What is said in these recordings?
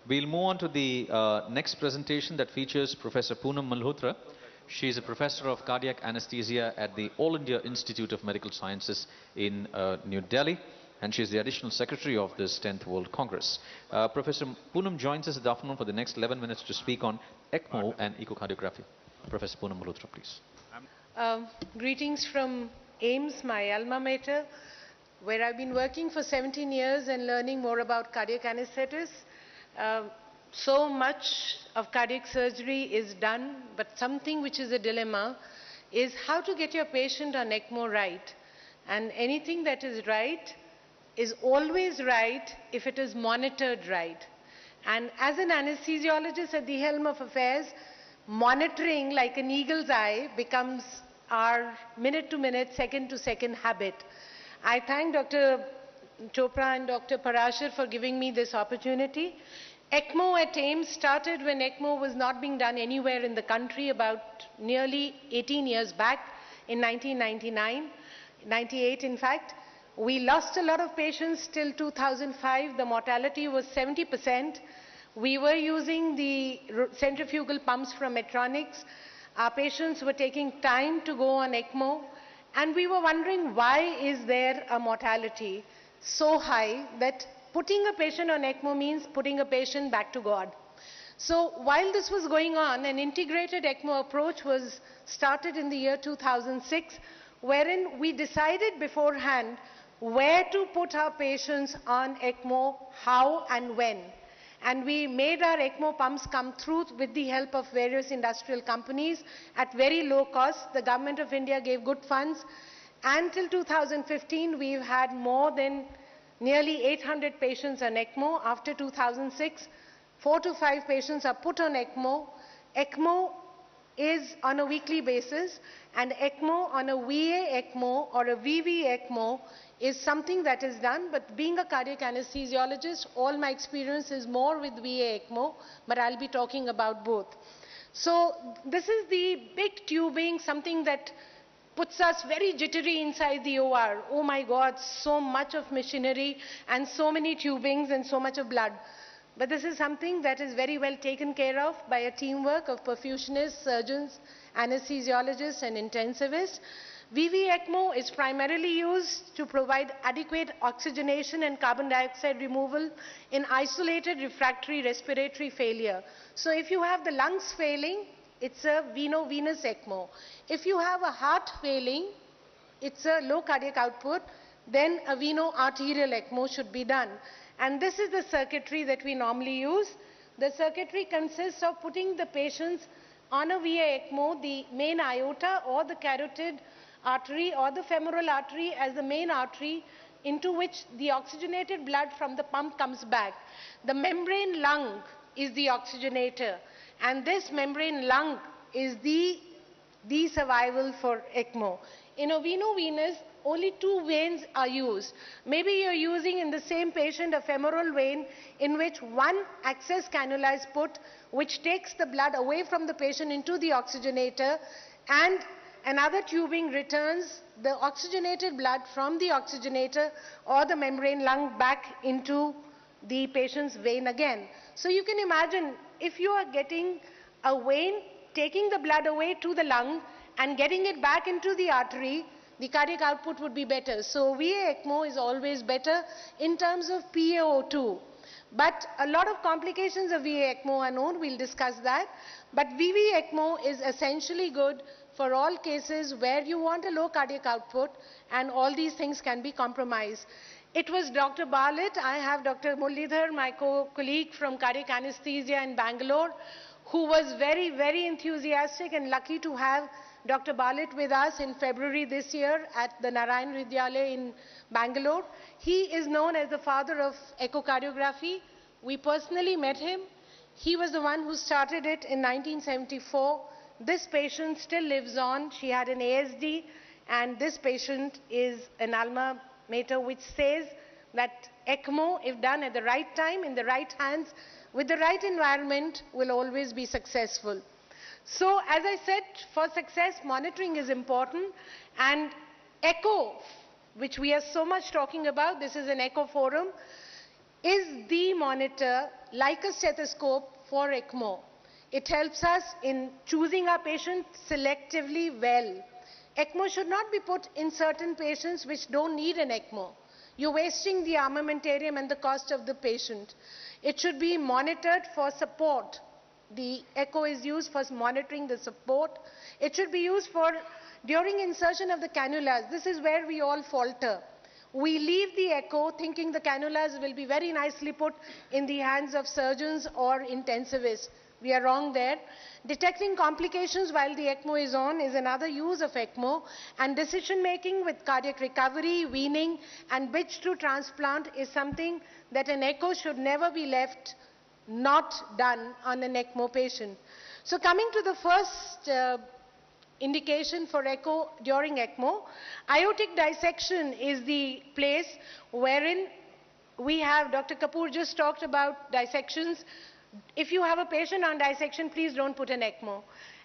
We'll move on to the next presentation that features Professor Poonam Malhotra. She is a professor of cardiac anesthesia at the All India Institute of Medical Sciences in New Delhi, and she is the additional secretary of this 10th World Congress. Professor Poonam joins us this afternoon for the next 11 minutes to speak on ECMO and echocardiography. Professor Poonam Malhotra, please. Greetings from AIIMS, my alma mater, where I've been working for 17 years and learning more about cardiac anesthetists. So much of cardiac surgery is done, but something which is a dilemma is how to get your patient on ECMO right. And anything that is right is always right if it is monitored right. And as an anesthesiologist at the helm of affairs, monitoring like an eagle's eye becomes our minute-to-minute, second-to-second habit. I thank Dr. Chopra and Dr. Parashar for giving me this opportunity. ECMO at AIIMS started when ECMO was not being done anywhere in the country about nearly 18 years back in 1999, 98 in fact. We lost a lot of patients till 2005. The mortality was 70%. We were using the centrifugal pumps from Medtronic. Our patients were taking time to go on ECMO, and we were wondering why is there a mortality so high that putting a patient on ECMO means putting a patient back to God. So while this was going on, an integrated ECMO approach was started in the year 2006, wherein we decided beforehand where to put our patients on ECMO, how and when. And we made our ECMO pumps come through with the help of various industrial companies at very low cost. The Government of India gave good funds. Until 2015, we've had more than nearly 800 patients on ECMO. After 2006, 4 to 5 patients are put on ECMO. ECMO is on a weekly basis, and ECMO on a VA ECMO or a VV ECMO is something that is done. But being a cardiac anesthesiologist, all my experience is more with VA ECMO, but I'll be talking about both. So this is the big tubing, something that puts us very jittery inside the OR. Oh my God, so much of machinery and so many tubings and so much of blood. But this is something that is very well taken care of by a teamwork of perfusionists, surgeons, anesthesiologists and intensivists. VV ECMO is primarily used to provide adequate oxygenation and carbon dioxide removal in isolated refractory respiratory failure. So if you have the lungs failing, it's a veno-venous ECMO. If you have a heart failing, it's a low cardiac output, then a veno-arterial ECMO should be done. And this is the circuitry that we normally use. The circuitry consists of putting the patients on a VA ECMO, the main aorta or the carotid artery or the femoral artery as the main artery into which the oxygenated blood from the pump comes back. The membrane lung is the oxygenator, and this membrane lung is the survival for ECMO. In a veno-venous, only 2 veins are used. Maybe you're using in the same patient a femoral vein in which one access cannula is put, which takes the blood away from the patient into the oxygenator, and another tubing returns the oxygenated blood from the oxygenator or the membrane lung back into the patient's vein again. So you can imagine if you are getting a vein, taking the blood away to the lung and getting it back into the artery, the cardiac output would be better. So VA ECMO is always better in terms of PaO2. But a lot of complications of VA ECMO are known, we'll discuss that. But VV ECMO is essentially good for all cases where you want a low cardiac output, and all these things can be compromised. It was Dr. Bartlett, I have Dr. Mullidhar, my colleague from cardiac anesthesia in Bangalore, who was very, very enthusiastic and lucky to have Dr. Bartlett with us in February this year at the Narayan Vidyalaya in Bangalore. He is known as the father of echocardiography. We personally met him. He was the one who started it in 1974. This patient still lives on. She had an ASD, and this patient is an alma mater, which says that ECMO, if done at the right time, in the right hands, with the right environment, will always be successful. So, as I said, for success, monitoring is important, and echo, which we are so much talking about, this is an echo forum. is the monitor like a stethoscope for ECMO. It helps us in choosing our patient selectively well. ECMO should not be put in certain patients which don't need an ECMO. You're wasting the armamentarium and the cost of the patient. It should be monitored for support. The echo is used for monitoring the support. It should be used for during insertion of the cannulas. This is where we all falter. We leave the echo thinking the cannulas will be very nicely put in the hands of surgeons or intensivists. We are wrong there. Detecting complications while the ECMO is on is another use of ECMO, and decision making with cardiac recovery, weaning and bridge to transplant is something that an echo should never be left not done on an ECMO patient. So coming to the first indication for echo during ECMO, aortic dissection is the place wherein we have, Dr. Kapoor just talked about dissections. If you have a patient on dissection, please don't put an ECMO.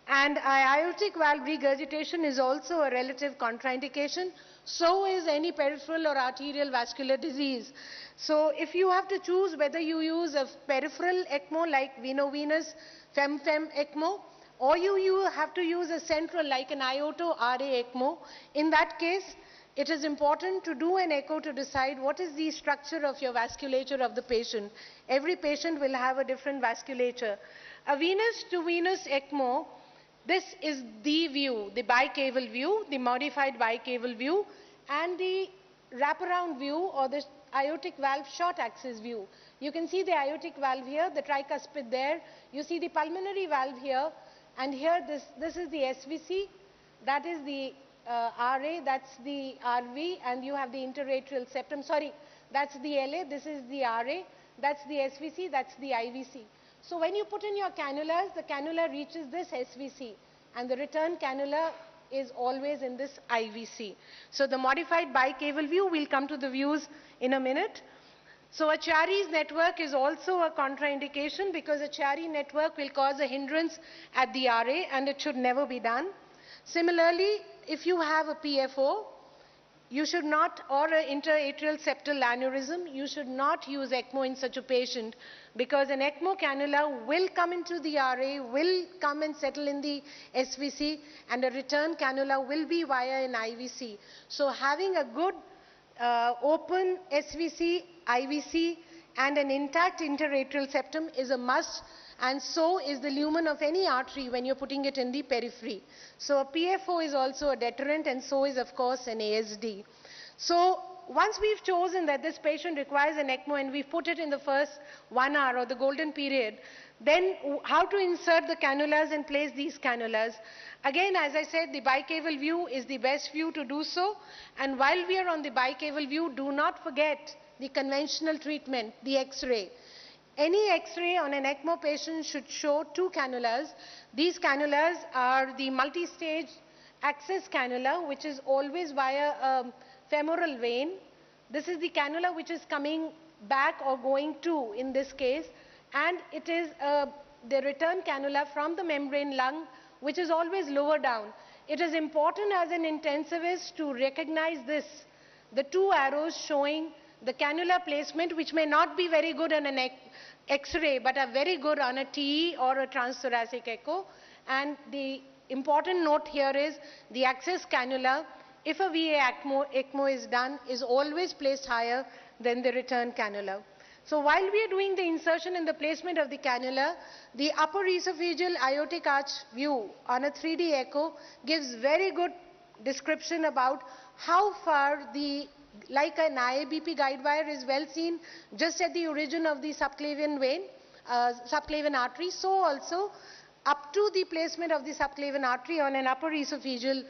And aortic valve regurgitation is also a relative contraindication. So is any peripheral or arterial vascular disease. So if you have to choose whether you use a peripheral ECMO like veno-venous fem-fem ECMO, or you have to use a central like an IOTO-RA ECMO, in that case, it is important to do an echo to decide what is the structure of your vasculature of the patient. Every patient will have a different vasculature. A venous to venous ECMO, this is the view, the bicaval view, the modified bicaval view, and the wraparound view or the aortic valve short axis view. You can see the aortic valve here, the tricuspid there. You see the pulmonary valve here, and here this is the SVC, that is the RA, that's the RV, and you have the interatrial septum. Sorry, that's the LA, this is the RA, that's the SVC, that's the IVC. So when you put in your cannulas, the cannula reaches this SVC, and the return cannula is always in this IVC. So the modified bicaval view, we'll come to the views in a minute. So a Chiari's network is also a contraindication because a Chiari network will cause a hindrance at the RA, and it should never be done. Similarly, if you have a PFO, you should not, or an interatrial septal aneurysm, you should not use ECMO in such a patient because an ECMO cannula will come into the RA, will come and settle in the SVC, and a return cannula will be via an IVC. So having a good open SVC, IVC, and an intact interatrial septum is a must, and so is the lumen of any artery when you're putting it in the periphery. So a PFO is also a deterrent, and so is of course an ASD. So once we've chosen that this patient requires an ECMO and we've put it in the first 1 hour or the golden period, then how to insert the cannulas and place these cannulas. Again, as I said, the bicaval view is the best view to do so, and while we are on the bicaval view, do not forget the conventional treatment, the X-ray. Any X-ray on an ECMO patient should show 2 cannulas. These cannulas are the multi-stage access cannula, which is always via a femoral vein. This is the cannula which is coming back or going to in this case, and it is the return cannula from the membrane lung, which is always lower down. It is important as an intensivist to recognize this, the 2 arrows showing the cannula placement, which may not be very good on an X-ray, but are very good on a TE or a transthoracic echo. And the important note here is the access cannula, if a VA ECMO is done, is always placed higher than the return cannula. So while we are doing the insertion and the placement of the cannula, the upper esophageal aortic arch view on a 3D echo gives very good description about how far the, like an IABP guide wire is well seen just at the origin of the subclavian vein, subclavian artery, so also up to the placement of the subclavian artery on an upper esophageal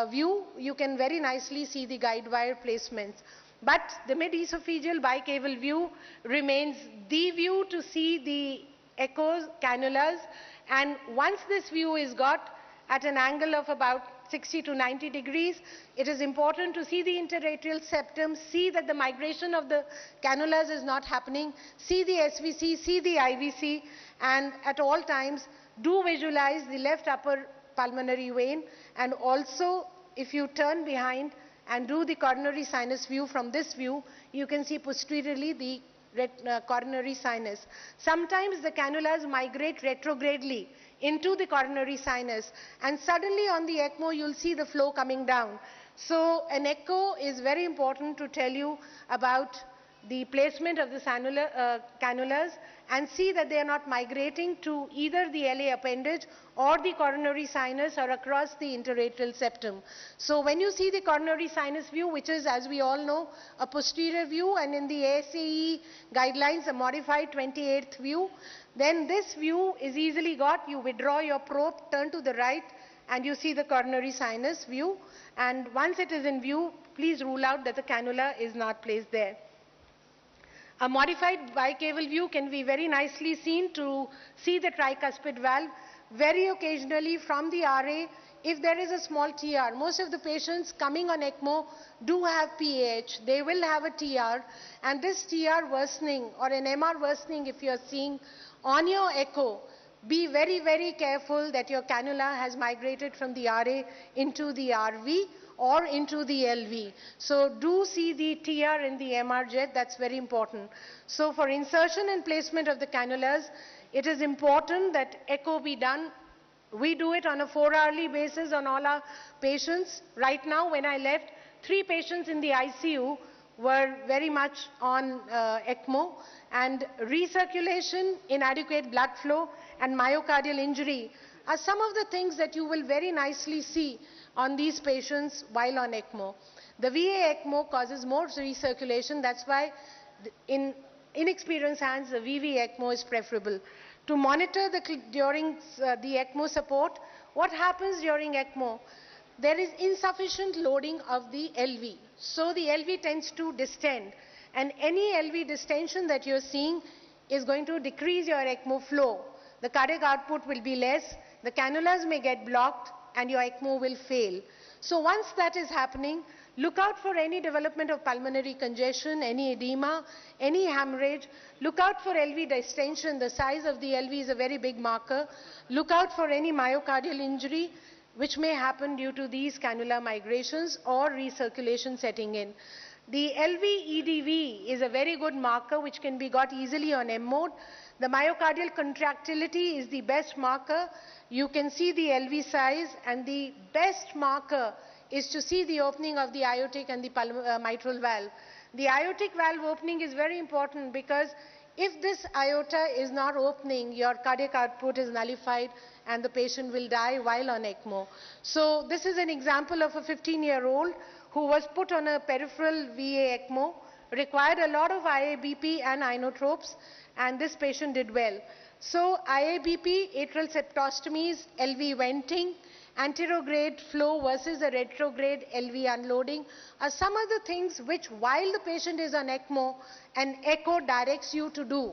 view, you can very nicely see the guide wire placements. But the mid-esophageal bicaval view remains the view to see the echoes, cannulas, and once this view is got at an angle of about 60 to 90 degrees, it is important to see the interatrial septum, see that the migration of the cannulas is not happening, see the SVC, see the IVC, and at all times do visualize the left upper pulmonary vein, and also if you turn behind and do the coronary sinus view from this view, you can see posteriorly the coronary sinus. Sometimes the cannulas migrate retrogradely into the coronary sinus, and suddenly on the ECMO you'll see the flow coming down. So an echo is very important to tell you about the placement of the cannulas and see that they are not migrating to either the LA appendage or the coronary sinus or across the interatrial septum. So when you see the coronary sinus view, which is, as we all know, a posterior view, and in the ASAE guidelines a modified 28th view, then this view is easily got. You withdraw your probe, turn to the right, and you see the coronary sinus view. And once it is in view, please rule out that the cannula is not placed there. A modified bicaval view can be very nicely seen to see the tricuspid valve. Very occasionally from the RA, if there is a small TR, most of the patients coming on ECMO do have PAH. They will have a TR, and this TR worsening or an MR worsening, if you are seeing on your echo, be very, very careful that your cannula has migrated from the RA into the RV or into the LV. So do see the TR in the MR jet, that's very important. So for insertion and placement of the cannulas, it is important that echo be done. We do it on a 4-hourly basis on all our patients. Right now, when I left, 3 patients in the ICU were very much on ECMO, and recirculation, inadequate blood flow, and myocardial injury are some of the things that you will very nicely see on these patients while on ECMO. The VA ECMO causes more recirculation. That's why in inexperienced hands, the VV ECMO is preferable. To monitor during the ECMO support, what happens during ECMO? There is insufficient loading of the LV. So the LV tends to distend. And any LV distension that you're seeing is going to decrease your ECMO flow. The cardiac output will be less, the cannulas may get blocked, and your ECMO will fail. So once that is happening, look out for any development of pulmonary congestion, any edema, any hemorrhage. Look out for LV distension. The size of the LV is a very big marker. Look out for any myocardial injury, which may happen due to these cannula migrations or recirculation setting in. The LV EDV is a very good marker which can be got easily on M mode. The myocardial contractility is the best marker. You can see the LV size, and the best marker is to see the opening of the aortic and the mitral valve. The aortic valve opening is very important because if this aorta is not opening, your cardiac output is nullified and the patient will die while on ECMO. So this is an example of a 15-year-old who was put on a peripheral VA ECMO, required a lot of IABP and inotropes, and this patient did well. So IABP, atrial septostomies, LV venting, anterograde flow versus a retrograde LV unloading are some of the things which, while the patient is on ECMO, an echo directs you to do.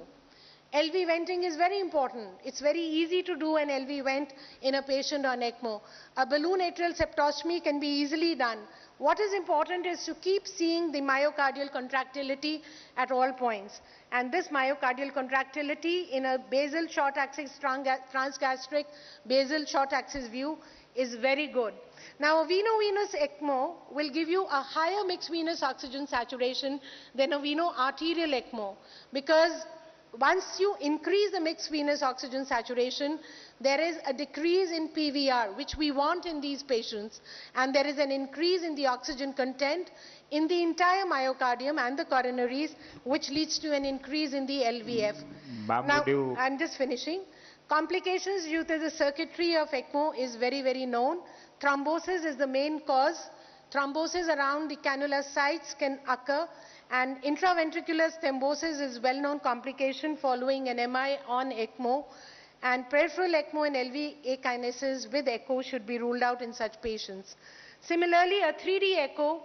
LV venting is very important. It's very easy to do an LV vent in a patient on ECMO. A balloon atrial septostomy can be easily done. What is important is to keep seeing the myocardial contractility at all points. And this myocardial contractility in a basal short axis transgastric basal short axis view is very good. Now, a veno-venous ECMO will give you a higher mixed venous oxygen saturation than a veno-arterial ECMO, because once you increase the mixed venous oxygen saturation, there is a decrease in PVR, which we want in these patients, and there is an increase in the oxygen content in the entire myocardium and the coronaries, which leads to an increase in the LVF. Now, I'm just finishing. Complications due to the circuitry of ECMO is very, very known. Thrombosis is the main cause. Thrombosis around the cannula sites can occur, and intraventricular thrombosis is well-known complication following an MI on ECMO, and peripheral ECMO and LV akinesis with echo should be ruled out in such patients. Similarly, a 3D echo,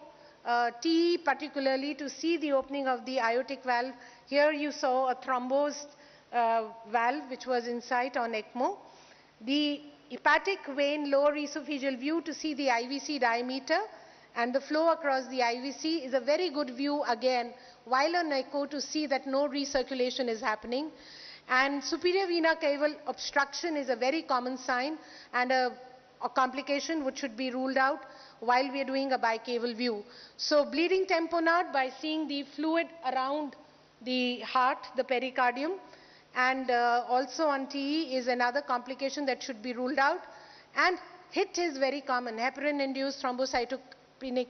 TE particularly, to see the opening of the aortic valve. Here you saw a thrombosed valve which was in sight on ECMO. The hepatic vein lower esophageal view to see the IVC diameter and the flow across the IVC is a very good view again while on echo to see that no recirculation is happening. And superior vena cava obstruction is a very common sign and a complication which should be ruled out while we are doing a bicaval view. So bleeding tamponade by seeing the fluid around the heart, the pericardium, and also on TE is another complication that should be ruled out. And HIT is very common, heparin-induced thrombocytopenic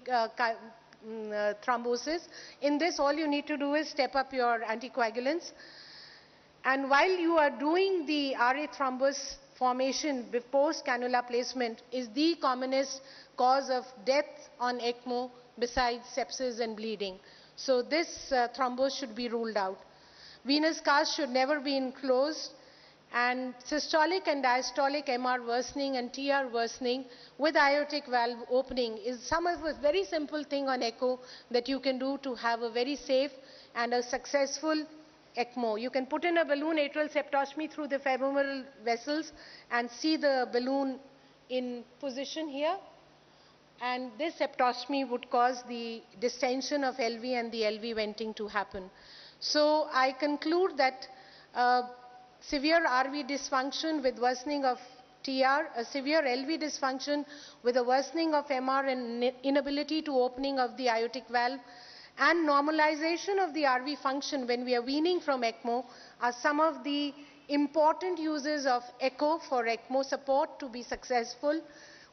thrombosis. In this, all you need to do is step up your anticoagulants. And while you are doing the RA thrombus formation before cannula placement is the commonest cause of death on ECMO besides sepsis and bleeding. So this thrombus should be ruled out. Venous cars should never be enclosed, and systolic and diastolic MR worsening and TR worsening with aortic valve opening is some of a very simple thing on echo that you can do to have a very safe and a successful ECMO. You can put in a balloon atrial septostomy through the femoral vessels and see the balloon in position here. And this septostomy would cause the distension of LV and the LV venting to happen. So I conclude that severe RV dysfunction with worsening of TR, a severe LV dysfunction with a worsening of MR and inability to opening of the aortic valve, and normalization of the RV function when we are weaning from ECMO are some of the important uses of echo for ECMO support to be successful.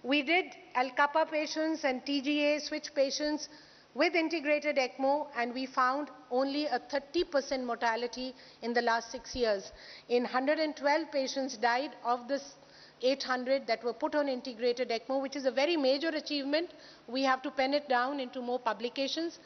We did Al-Kappa patients and TGA switch patients with integrated ECMO, and we found only a 30% mortality in the last 6 years. In 112 patients died of this 800 that were put on integrated ECMO, which is a very major achievement. We have to pen it down into more publications.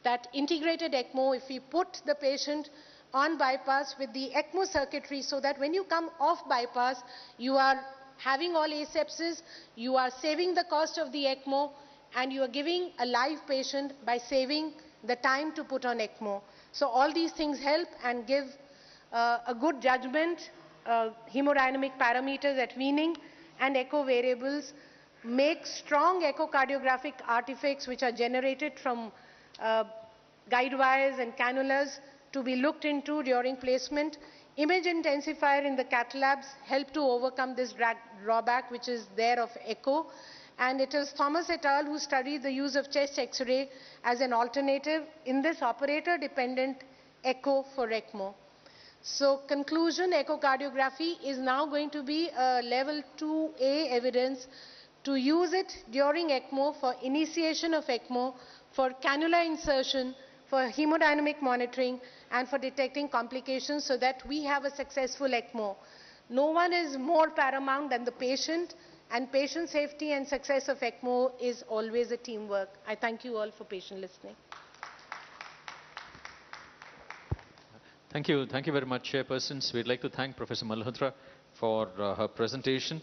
That integrated ECMO, if we put the patient on bypass with the ECMO circuitry, so that when you come off bypass, you are having all asepsis, you are saving the cost of the ECMO, and you are giving a live patient by saving the time to put on ECMO. So all these things help and give a good judgment. Hemodynamic parameters at weaning and echo variables make strong echocardiographic artifacts which are generated from guide wires and cannulas to be looked into during placement. Image intensifier in the cath labs help to overcome this drawback which is there of echo. And it is Thomas et al. Who studied the use of chest X-ray as an alternative in this operator-dependent echo for ECMO. So conclusion, echocardiography is now going to be a level 2A evidence to use it during ECMO for initiation of ECMO, for cannula insertion, for hemodynamic monitoring, and for detecting complications so that we have a successful ECMO. No one is more paramount than the patient, and patient safety and success of ECMO is always a teamwork. I thank you all for patient listening. Thank you very much, Chairpersons. We'd like to thank Professor Malhotra for her presentation.